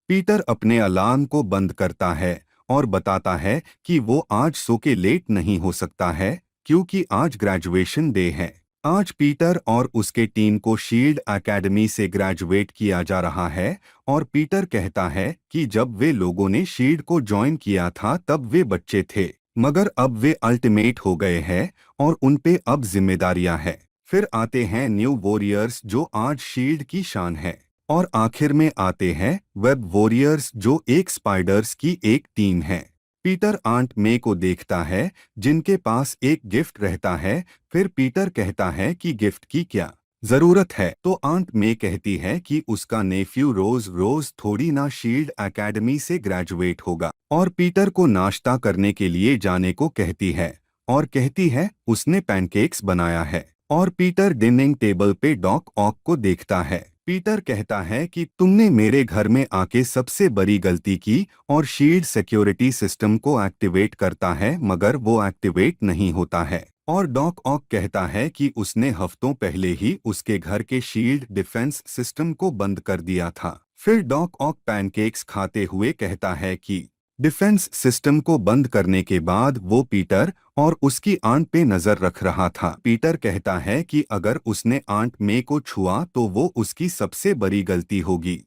Peter अपने alarm को बंद करता है और बताता है कि वो आज सो के लेट नहीं हो सकता है क्योंकि आज ग्रेजुएशन डे है। आज पीटर और उसके टीम को शील्ड एकेडमी से ग्रेजुएट किया जा रहा है और पीटर कहता है कि जब वे लोगों ने शील्ड को ज्वाइन किया था तब वे बच्चे थे, मगर अब वे अल्टीमेट हो गए हैं और उन पे अब जिम्मेदारियां हैं। फिर आते हैं न्यू वॉरियर्स जो आज शील्ड की शान है। और आखिर में आते हैं वेब वॉरियर्स जो एक स्पाइडर्स की एक टीम है। पीटर आंट मे को देखता है जिनके पास एक गिफ्ट रहता है। फिर पीटर कहता है कि गिफ्ट की क्या जरूरत है, तो आंट मे कहती है कि उसका नेफ्यू रोज रोज थोड़ी ना शील्ड एकेडमी से ग्रेजुएट होगा और पीटर को नाश्ता करने के लिए जाने को कहती है और कहती है उसने पैनकेक्स बनाया है। और पीटर डिनिंग टेबल पे डॉक ऑक को देखता है। पीटर कहता है कि तुमने मेरे घर में आके सबसे बड़ी गलती की और शील्ड सिक्योरिटी सिस्टम को एक्टिवेट करता है मगर वो एक्टिवेट नहीं होता है। और डॉक ऑक कहता है कि उसने हफ्तों पहले ही उसके घर के शील्ड डिफेंस सिस्टम को बंद कर दिया था। फिर डॉक ऑक पैनकेक्स खाते हुए कहता है कि डिफेंस सिस्टम को बंद करने के बाद वो पीटर और उसकी आंट पे नजर रख रहा था। पीटर कहता है कि अगर उसने आंट मे को छुआ तो वो उसकी सबसे बड़ी गलती होगी।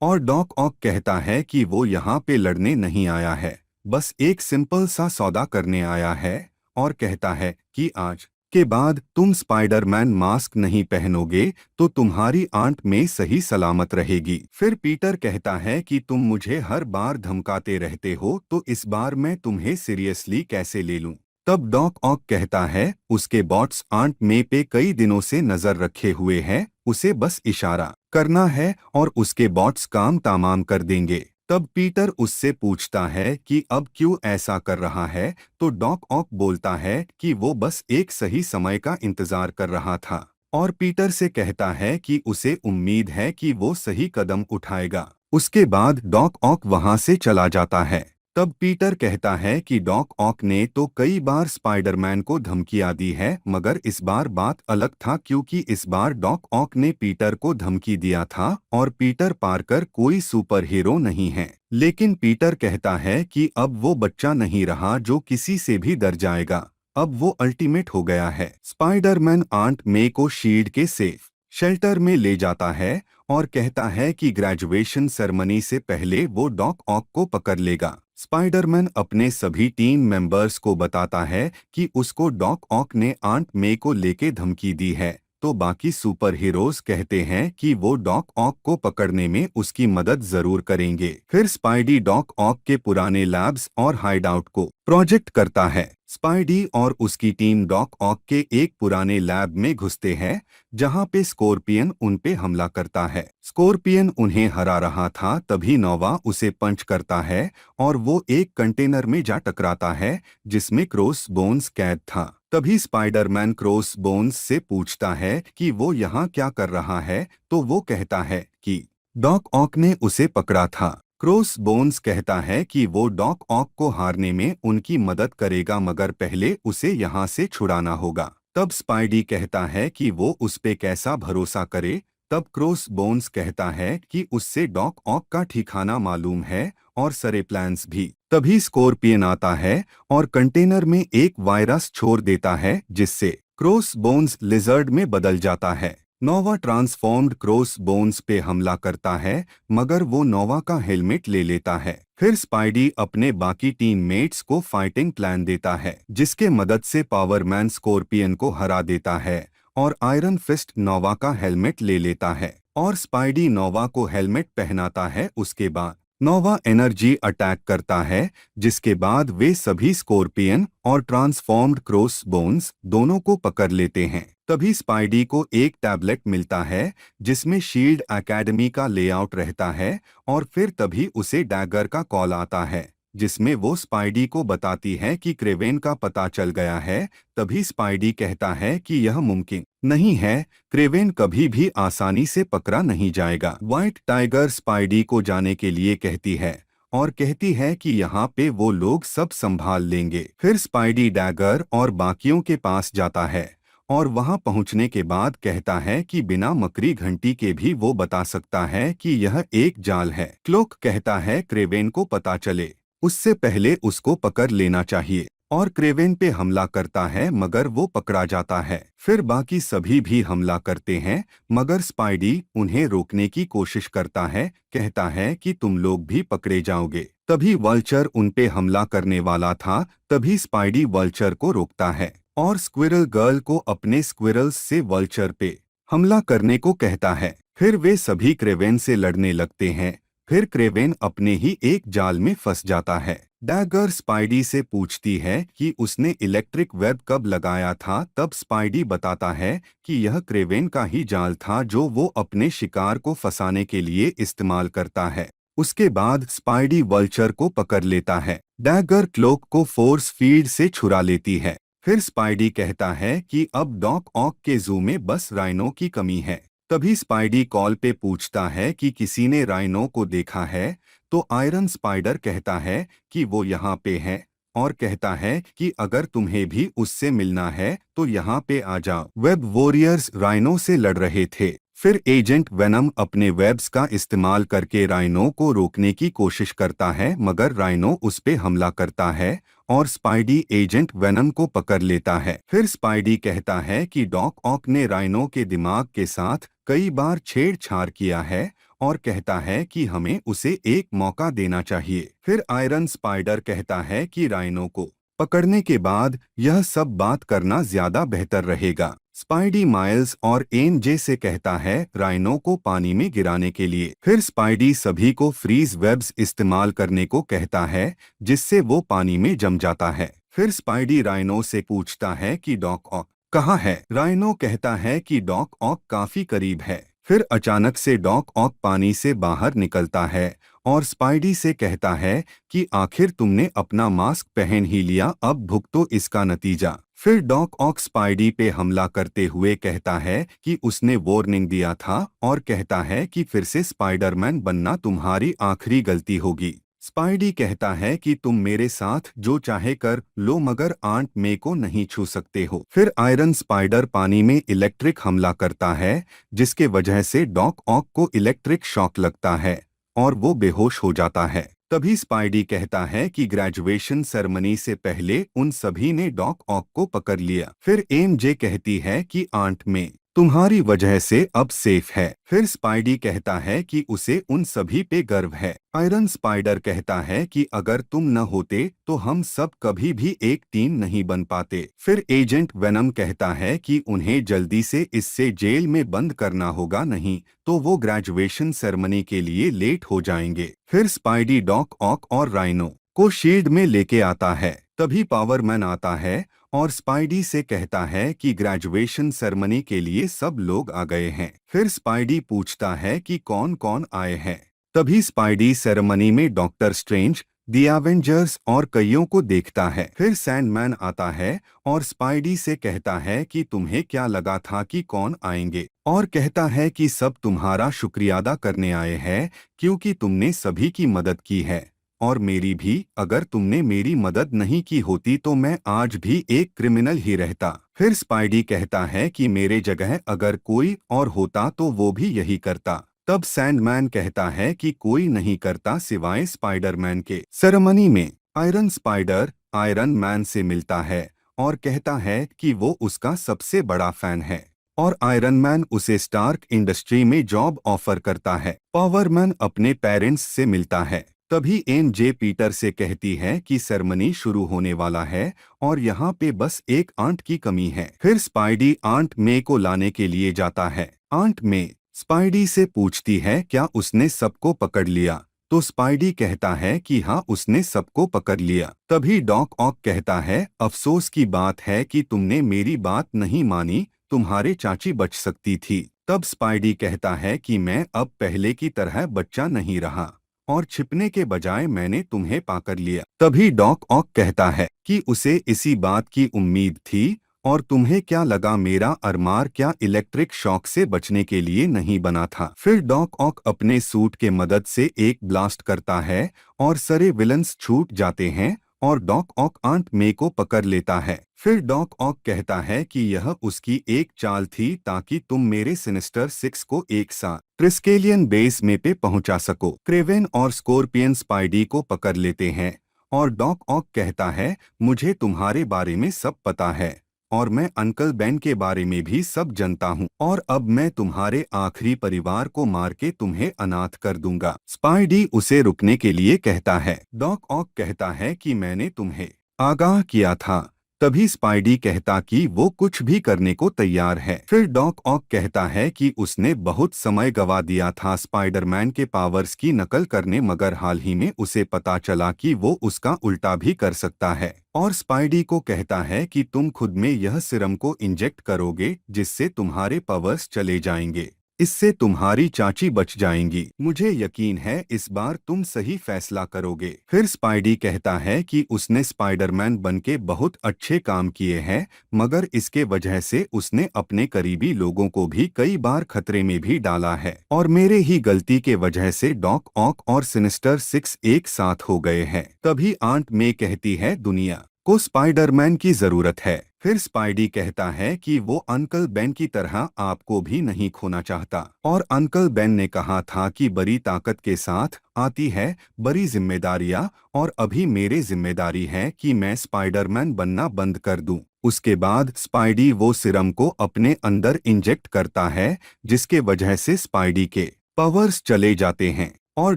और डॉक ऑक कहता है कि वो यहाँ पे लड़ने नहीं आया है, बस एक सिंपल सा सौदा करने आया है। और कहता है कि आज के बाद तुम स्पाइडरमैन मास्क नहीं पहनोगे तो तुम्हारी आंट में सही सलामत रहेगी। फिर पीटर कहता है कि तुम मुझे हर बार धमकाते रहते हो तो इस बार मैं तुम्हें सीरियसली कैसे ले लूं। तब डॉक ऑक कहता है उसके बॉट्स आंट मे पे कई दिनों से नजर रखे हुए हैं, उसे बस इशारा करना है और उसके बॉट्स काम तमाम कर देंगे। तब पीटर उससे पूछता है कि अब क्यों ऐसा कर रहा है, तो डॉक ऑक बोलता है कि वो बस एक सही समय का इंतजार कर रहा था। और पीटर से कहता है कि उसे उम्मीद है कि वो सही कदम उठाएगा। उसके बाद डॉक ऑक वहां से चला जाता है। तब पीटर कहता है कि डॉक ऑक ने तो कई बार स्पाइडरमैन को धमकियां दी है मगर इस बार बात अलग था क्योंकि इस बार डॉक ऑक ने पीटर को धमकी दिया था और पीटर पार्कर कोई सुपर हीरो नहीं है। लेकिन पीटर कहता है कि अब वो बच्चा नहीं रहा जो किसी से भी डर जाएगा, अब वो अल्टीमेट हो गया है। स्पाइडरमैन आंट मे को शील्ड के सेफ शेल्टर में ले जाता है और कहता है कि ग्रेजुएशन सेरेमनी से पहले वो डॉक ऑक को पकड़ लेगा। स्पाइडरमैन अपने सभी टीम मेंबर्स को बताता है कि उसको डॉक ऑक ने आंट मे को लेके धमकी दी है, तो बाकी सुपर हीरोज कहते हैं कि वो डॉक ऑक को पकड़ने में उसकी मदद जरूर करेंगे। फिर स्पाइडी डॉक ऑक के पुराने लैब्स और हाइडआउट को प्रोजेक्ट करता है। स्पाइडी और उसकी टीम डॉक ऑक के एक पुराने लैब में घुसते हैं जहां पे स्कॉर्पियन उन पे हमला करता है। स्कॉर्पियन उन्हें हरा रहा था तभी नोवा उसे पंच करता है और वो एक कंटेनर में जा टकराता है जिसमें क्रॉस बोन्स कैद था। तभी स्पाइडरमैन क्रॉस बोन्स से पूछता है कि वो यहाँ क्या कर रहा है, तो वो कहता है कि डॉक ऑक ने उसे पकड़ा था। क्रॉस बोन्स कहता है कि वो डॉक ऑक को हारने में उनकी मदद करेगा मगर पहले उसे यहाँ से छुड़ाना होगा। तब स्पाइडी कहता है कि वो उस पे कैसा भरोसा करे। तब क्रॉस बोन्स कहता है कि उससे डॉक ऑक का ठिकाना मालूम है और सारे प्लान्स भी। तभी स्कॉर्पियन आता है और कंटेनर में एक वायरस छोड़ देता है जिससे क्रॉस बोन्स लिजर्ड में बदल जाता है। नोवा ट्रांसफॉर्म्ड क्रॉस बोन्स पे हमला करता है मगर वो नोवा का हेलमेट ले लेता है। फिर स्पाइडी अपने बाकी टीममेट्स को फाइटिंग प्लान देता है जिसके मदद से पावरमैन स्कॉर्पियन को हरा देता है और आयरन फिस्ट नोवा का हेलमेट ले लेता है और स्पाइडी नोवा को हेलमेट पहनाता है। उसके बाद नोवा एनर्जी अटैक करता है जिसके बाद वे सभी स्कॉर्पियन और ट्रांसफॉर्म्ड क्रॉस बोन्स दोनों को पकड़ लेते हैं। तभी स्पाइडी को एक टैबलेट मिलता है जिसमें शील्ड एकेडमी का लेआउट रहता है और फिर तभी उसे डैगर का कॉल आता है जिसमें वो स्पाइडी को बताती है कि क्रेवेन का पता चल गया है। तभी स्पाइडी कहता है कि यह मुमकिन नहीं है, क्रेवेन कभी भी आसानी से पकड़ा नहीं जाएगा। व्हाइट टाइगर स्पाइडी को जाने के लिए कहती है और कहती है कि यहाँ पे वो लोग सब संभाल लेंगे। फिर स्पाइडी डैगर और बाकियों के पास जाता है और वहां पहुंचने के बाद कहता है कि बिना मकड़ी घंटी के भी वो बता सकता है कि यह एक जाल है। क्लोक कहता है क्रेवेन को पता चले उससे पहले उसको पकड़ लेना चाहिए और क्रेवेन पे हमला करता है मगर वो पकड़ा जाता है। फिर बाकी सभी भी हमला करते हैं मगर स्पाइडी उन्हें रोकने की कोशिश करता है, कहता है कि तुम लोग भी पकड़े जाओगे। तभी वल्चर उन पे हमला करने वाला था, तभी स्पाइडी वल्चर को रोकता है और स्क्विरल गर्ल को अपने स्क्विरल्स से वल्चर पे हमला करने को कहता है। फिर वे सभी क्रेवेन से लड़ने लगते हैं। फिर क्रेवेन अपने ही एक जाल में फंस जाता है। डैगर स्पाइडी से पूछती है कि उसने इलेक्ट्रिक वेब कब लगाया था, तब स्पाइडी बताता है कि यह क्रेवेन का ही जाल था जो वो अपने शिकार को फंसाने के लिए इस्तेमाल करता है। उसके बाद स्पाइडी वल्चर को पकड़ लेता है। डैगर क्लोक को फोर्स फील्ड से छुड़ा लेती है। फिर स्पाइडी कहता है कि अब डॉक ऑक के जू में बस राइनो की कमी है। तभी स्पाइडी कॉल पे पूछता है कि किसी ने राइनो को देखा है, तो आयरन स्पाइडर कहता है कि वो यहाँ पे है और कहता है कि अगर तुम्हें भी उससे मिलना है तो यहाँ पे आ जाओ। वेब वॉरियर्स राइनो से लड़ रहे थे। फिर एजेंट वेनम अपने वेब्स का इस्तेमाल करके राइनो को रोकने की कोशिश करता है मगर राइनो उस पे हमला करता है और स्पाइडी एजेंट वेनम को पकड़ लेता है। फिर स्पाइडी कहता है कि डॉक ऑक ने राइनो के दिमाग के साथ कई बार छेड़छाड़ किया है और कहता है कि हमें उसे एक मौका देना चाहिए। फिर आयरन स्पाइडर कहता है कि राइनो को पकड़ने के बाद यह सब बात करना ज्यादा बेहतर रहेगा। स्पाइडी माइल्स और एन-जे से कहता है राइनो को पानी में गिराने के लिए। फिर स्पाइडी सभी को फ्रीज वेब्स इस्तेमाल करने को कहता है जिससे वो पानी में जम जाता है। फिर स्पाइडी राइनो से पूछता है कि डॉक ऑक कहाँ है। राइनो कहता है कि डॉक ऑक काफी करीब है। फिर अचानक से डॉक ऑक पानी से बाहर निकलता है और स्पाइडी से कहता है कि आखिर तुमने अपना मास्क पहन ही लिया, अब भुगतो इसका नतीजा। फिर डॉक ऑक स्पाइडी पे हमला करते हुए कहता है कि उसने वार्निंग दिया था और कहता है कि फिर से स्पाइडरमैन बनना तुम्हारी आखिरी गलती होगी। स्पाइडी कहता है कि तुम मेरे साथ जो चाहे कर लो मगर आंट मे को नहीं छू सकते हो। फिर आयरन स्पाइडर पानी में इलेक्ट्रिक हमला करता है जिसके वजह से डॉक ऑक को इलेक्ट्रिक शॉक लगता है और वो बेहोश हो जाता है। तभी स्पाइडी कहता है कि ग्रेजुएशन सेरेमनी से पहले उन सभी ने डॉक ऑक को पकड़ लिया। फिर एम-जे कहती है कि आंट मे तुम्हारी वजह से अब सेफ है। फिर स्पाइडी कहता है कि उसे उन सभी पे गर्व है। आयरन स्पाइडर कहता है कि अगर तुम न होते तो हम सब कभी भी एक टीम नहीं बन पाते। फिर एजेंट वेनम कहता है कि उन्हें जल्दी से इससे जेल में बंद करना होगा, नहीं तो वो ग्रेजुएशन सेरेमनी के लिए लेट हो जाएंगे। फिर स्पाइडी डॉक ऑक और राइनो को शील्ड में लेके आता है। तभी पावरमैन आता है और स्पाइडी से कहता है कि ग्रेजुएशन सेरेमनी के लिए सब लोग आ गए हैं। फिर स्पाइडी पूछता है कि कौन कौन आए हैं। तभी स्पाइडी सेरेमनी में डॉक्टर स्ट्रेंज, द एवेंजर्स और कईयों को देखता है। फिर सैंडमैन आता है और स्पाइडी से कहता है कि तुम्हें क्या लगा था कि कौन आएंगे, और कहता है कि सब तुम्हारा शुक्रिया अदा करने आए हैं क्योंकि तुमने सभी की मदद की है और मेरी भी। अगर तुमने मेरी मदद नहीं की होती तो मैं आज भी एक क्रिमिनल ही रहता। फिर स्पाइडी कहता है कि मेरे जगह अगर कोई और होता तो वो भी यही करता। तब सैंडमैन कहता है कि कोई नहीं करता सिवाय स्पाइडरमैन के। सेरेमनी में आयरन स्पाइडर आयरन मैन से मिलता है और कहता है कि वो उसका सबसे बड़ा फैन है और आयरन मैन उसे स्टार्क इंडस्ट्री में जॉब ऑफर करता है। पावरमैन अपने पेरेंट्स से मिलता है। तभी एम-जे पीटर से कहती है कि सेरेमनी शुरू होने वाला है और यहाँ पे बस एक आंट की कमी है। फिर स्पाइडी आंट मे को लाने के लिए जाता है। आंट मे स्पाइडी से पूछती है क्या उसने सबको पकड़ लिया, तो स्पाइडी कहता है कि हाँ उसने सबको पकड़ लिया। तभी डॉक ऑक कहता है अफसोस की बात है कि तुमने मेरी बात नहीं मानी, तुम्हारे चाची बच सकती थी। तब स्पाइडी कहता है कि मैं अब पहले की तरह बच्चा नहीं रहा और छिपने के बजाय मैंने तुम्हें पाकर लिया। तभी डॉक ऑक कहता है कि उसे इसी बात की उम्मीद थी, और तुम्हें क्या लगा मेरा अरमार क्या इलेक्ट्रिक शॉक से बचने के लिए नहीं बना था। फिर डॉक ऑक अपने सूट के मदद से एक ब्लास्ट करता है और सारे विलन्स छूट जाते हैं और डॉक ऑक आंट मे को पकड़ लेता है। फिर डॉक ऑक कहता है कि यह उसकी एक चाल थी ताकि तुम मेरे सिनिस्टर सिक्स को एक साथ ट्रिस्केलियन बेस में पे पहुंचा सको। क्रेवेन और स्कॉर्पियन स्पाइडी को पकड़ लेते हैं और डॉक ऑक कहता है, मुझे तुम्हारे बारे में सब पता है और मैं अंकल बेन के बारे में भी सब जानता हूँ और अब मैं तुम्हारे आखिरी परिवार को मार के तुम्हें अनाथ कर दूंगा। स्पाइडी उसे रुकने के लिए कहता है। डॉक ऑक कहता है कि मैंने तुम्हें आगाह किया था। तभी स्पाइडी कहता कि वो कुछ भी करने को तैयार है। फिर डॉक ऑक कहता है कि उसने बहुत समय गवा दिया था स्पाइडरमैन के पावर्स की नकल करने, मगर हाल ही में उसे पता चला कि वो उसका उल्टा भी कर सकता है। और स्पाइडी को कहता है कि तुम खुद में यह सीरम को इंजेक्ट करोगे जिससे तुम्हारे पावर्स चले जाएंगे। इससे तुम्हारी चाची बच जाएंगी। मुझे यकीन है इस बार तुम सही फैसला करोगे। फिर स्पाइडी कहता है कि उसने स्पाइडरमैन बनके बहुत अच्छे काम किए हैं, मगर इसके वजह से उसने अपने करीबी लोगों को भी कई बार खतरे में भी डाला है और मेरे ही गलती के वजह से डॉक ऑक और सिनिस्टर सिक्स एक साथ हो गए हैं। तभी आंट मे कहती है, दुनिया को स्पाइडरमैन की जरूरत है। फिर स्पाइडी कहता है कि वो अंकल बेन की तरह आपको भी नहीं खोना चाहता और अंकल बेन ने कहा था कि बड़ी ताकत के साथ आती है बड़ी जिम्मेदारियां और अभी मेरी जिम्मेदारी है कि मैं स्पाइडरमैन बनना बंद कर दूं। उसके बाद स्पाइडी वो सीरम को अपने अंदर इंजेक्ट करता है जिसके वजह से स्पाइडी के पावर्स चले जाते हैं और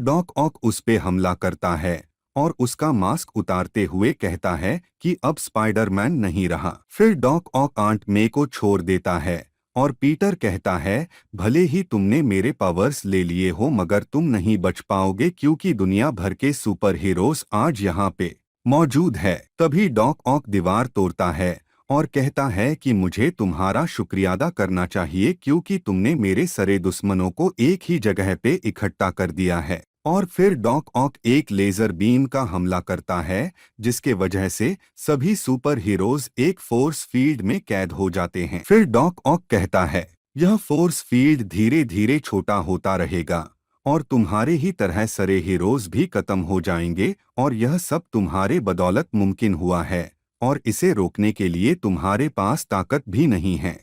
डॉक ऑक उस पे हमला करता है और उसका मास्क उतारते हुए कहता है कि अब स्पाइडरमैन नहीं रहा। फिर डॉक ऑक आंट मे को छोड़ देता है और पीटर कहता है, भले ही तुमने मेरे पावर्स ले लिए हो मगर तुम नहीं बच पाओगे क्योंकि दुनिया भर के सुपर हीरोज आज यहाँ पे मौजूद है। तभी डॉक ऑक दीवार तोड़ता है और कहता है कि मुझे तुम्हारा शुक्रिया अदा करना चाहिए क्योंकि तुमने मेरे सारे दुश्मनों को एक ही जगह पे इकट्ठा कर दिया है। और फिर डॉक ऑक एक लेजर बीम का हमला करता है जिसके वजह से सभी सुपर हीरोज एक फोर्स फील्ड में कैद हो जाते हैं। फिर डॉक ऑक कहता है, यह फोर्स फील्ड धीरे धीरे छोटा होता रहेगा और तुम्हारे ही तरह सारे हीरोज भी खत्म हो जाएंगे और यह सब तुम्हारे बदौलत मुमकिन हुआ है और इसे रोकने के लिए तुम्हारे पास ताकत भी नहीं है।